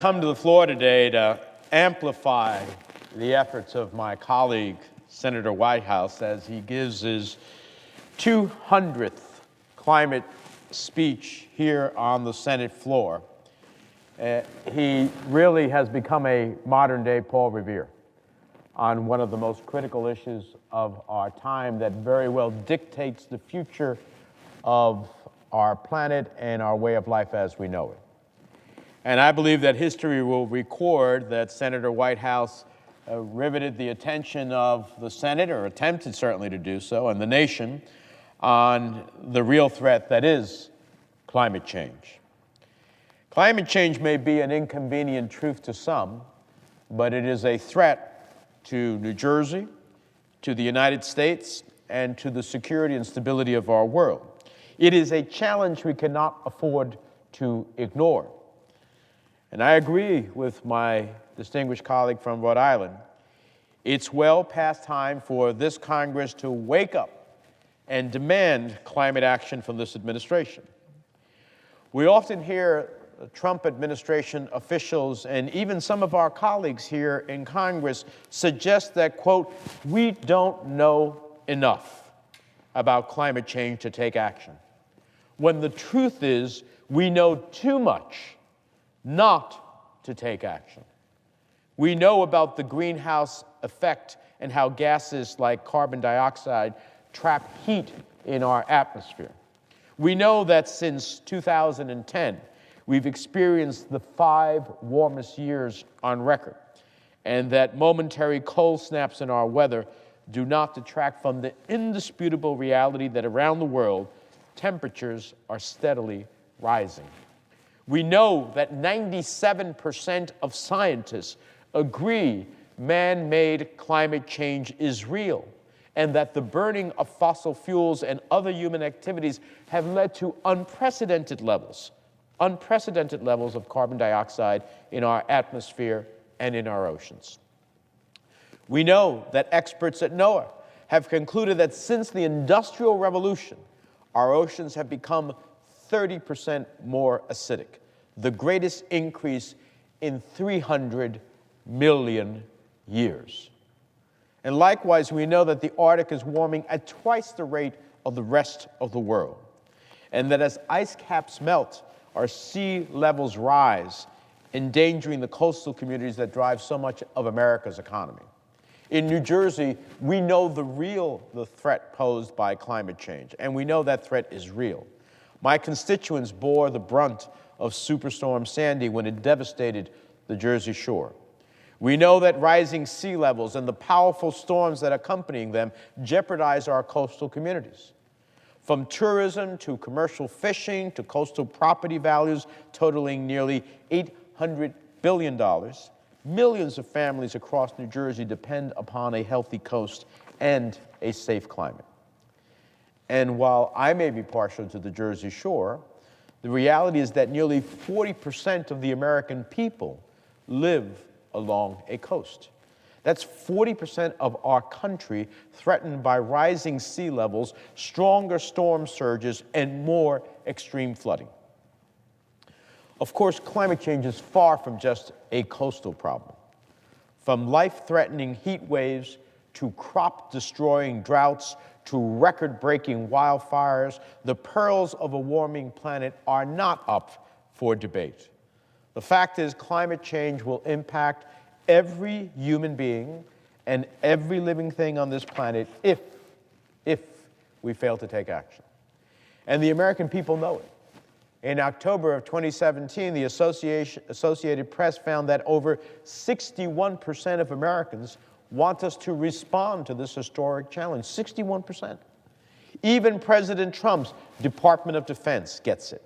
Come to the floor today to amplify the efforts of my colleague, Senator Whitehouse, as he gives his 200th climate speech here on the Senate floor. He really has become a modern-day Paul Revere on one of the most critical issues of our time that very well dictates the future of our planet and our way of life as we know it. And I believe that history will record that Senator Whitehouse riveted the attention of the Senate, or attempted certainly to do so, and the nation on the real threat that is climate change. Climate change may be an inconvenient truth to some, but it is a threat to New Jersey, to the United States, and to the security and stability of our world. It is a challenge we cannot afford to ignore. And I agree with my distinguished colleague from Rhode Island. It's well past time for this Congress to wake up and demand climate action from this administration. We often hear Trump administration officials and even some of our colleagues here in Congress suggest that, quote, we don't know enough about climate change to take action, when the truth is we know too much not to take action. We know about the greenhouse effect and how gases like carbon dioxide trap heat in our atmosphere. We know that since 2010, we've experienced the 5 warmest years on record, and that momentary cold snaps in our weather do not detract from the indisputable reality that around the world, temperatures are steadily rising. We know that 97% of scientists agree man-made climate change is real, and that the burning of fossil fuels and other human activities have led to unprecedented levels of carbon dioxide in our atmosphere and in our oceans. We know that experts at NOAA have concluded that since the Industrial Revolution, our oceans have become 30% more acidic, the greatest increase in 300 million years. And likewise, we know that the Arctic is warming at twice the rate of the rest of the world, and that as ice caps melt, our sea levels rise, endangering the coastal communities that drive so much of America's economy. In New Jersey, we know the threat posed by climate change, and we know that threat is real. My constituents bore the brunt of Superstorm Sandy when it devastated the Jersey Shore. We know that rising sea levels and the powerful storms that accompany them jeopardize our coastal communities. From tourism to commercial fishing to coastal property values totaling nearly $800 billion, millions of families across New Jersey depend upon a healthy coast and a safe climate. And while I may be partial to the Jersey Shore, the reality is that nearly 40% of the American people live along a coast. That's 40% of our country threatened by rising sea levels, stronger storm surges, and more extreme flooding. Of course, climate change is far from just a coastal problem. From life-threatening heat waves to crop-destroying droughts to record-breaking wildfires, the perils of a warming planet are not up for debate. The fact is, climate change will impact every human being and every living thing on this planet if we fail to take action. And the American people know it. In October of 2017, the Associated Press found that over 61% of Americans want us to respond to this historic challenge. 61%. Even President Trump's Department of Defense gets it.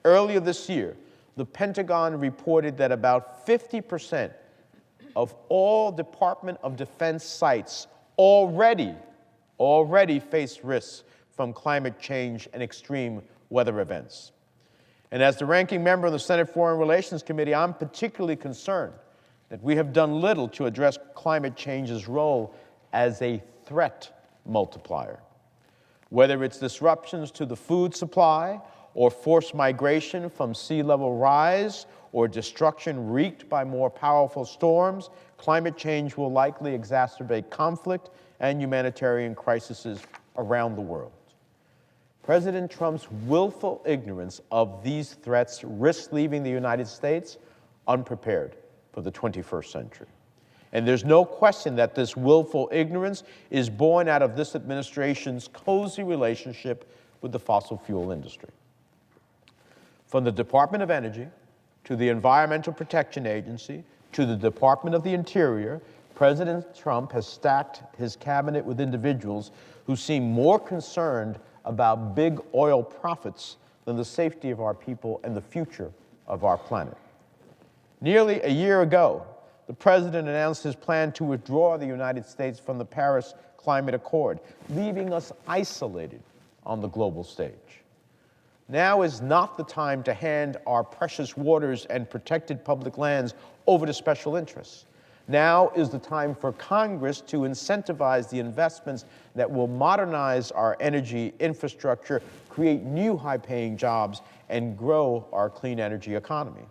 Earlier this year, the Pentagon reported that about 50% of all Department of Defense sites already face risks from climate change and extreme weather events. And as the ranking member of the Senate Foreign Relations Committee, I'm particularly concerned that we have done little to address climate change's role as a threat multiplier. Whether it's disruptions to the food supply or forced migration from sea level rise, or destruction wreaked by more powerful storms, climate change will likely exacerbate conflict and humanitarian crises around the world. President Trump's willful ignorance of these threats risks leaving the United States unprepared for the 21st century. And there's no question that this willful ignorance is born out of this administration's cozy relationship with the fossil fuel industry. From the Department of Energy to the Environmental Protection Agency to the Department of the Interior, President Trump has stacked his cabinet with individuals who seem more concerned about big oil profits than the safety of our people and the future of our planet. Nearly a year ago, the president announced his plan to withdraw the United States from the Paris Climate Accord, leaving us isolated on the global stage. Now is not the time to hand our precious waters and protected public lands over to special interests. Now is the time for Congress to incentivize the investments that will modernize our energy infrastructure, create new high-paying jobs, and grow our clean energy economy.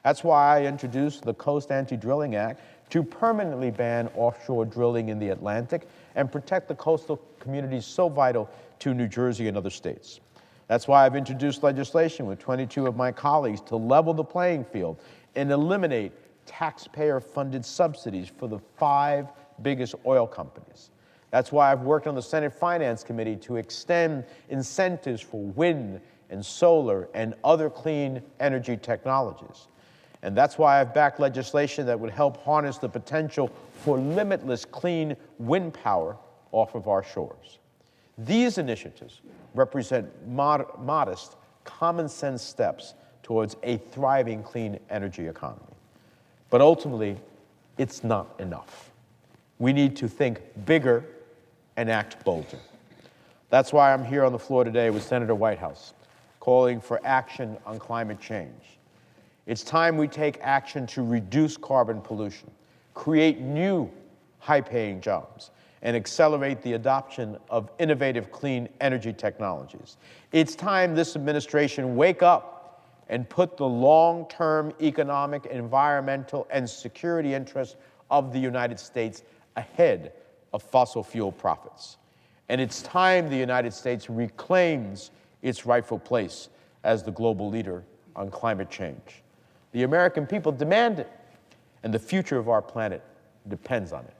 That's why I introduced the Coast Anti-Drilling Act to permanently ban offshore drilling in the Atlantic and protect the coastal communities so vital to New Jersey and other states. That's why I've introduced legislation with 22 of my colleagues to level the playing field and eliminate taxpayer-funded subsidies for the 5 biggest oil companies. That's why I've worked on the Senate Finance Committee to extend incentives for wind and solar and other clean energy technologies. And that's why I've backed legislation that would help harness the potential for limitless clean wind power off of our shores. These initiatives represent modest, common-sense steps towards a thriving clean energy economy. But ultimately, it's not enough. We need to think bigger and act bolder. That's why I'm here on the floor today with Senator Whitehouse, calling for action on climate change. It's time we take action to reduce carbon pollution, create new high-paying jobs, and accelerate the adoption of innovative clean energy technologies. It's time this administration wake up and put the long-term economic, environmental, and security interests of the United States ahead of fossil fuel profits. And it's time the United States reclaims its rightful place as the global leader on climate change. The American people demand it, and the future of our planet depends on it.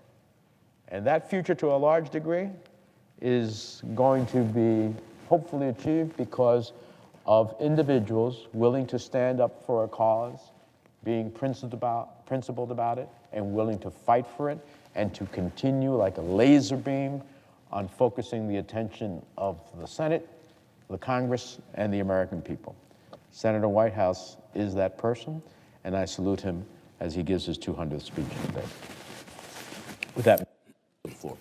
And that future, to a large degree, is going to be hopefully achieved because of individuals willing to stand up for a cause, being principled about it, and willing to fight for it, and to continue like a laser beam on focusing the attention of the Senate, the Congress, and the American people. Senator Whitehouse is that person, and I salute him as he gives his 200th speech today. With that, the floor.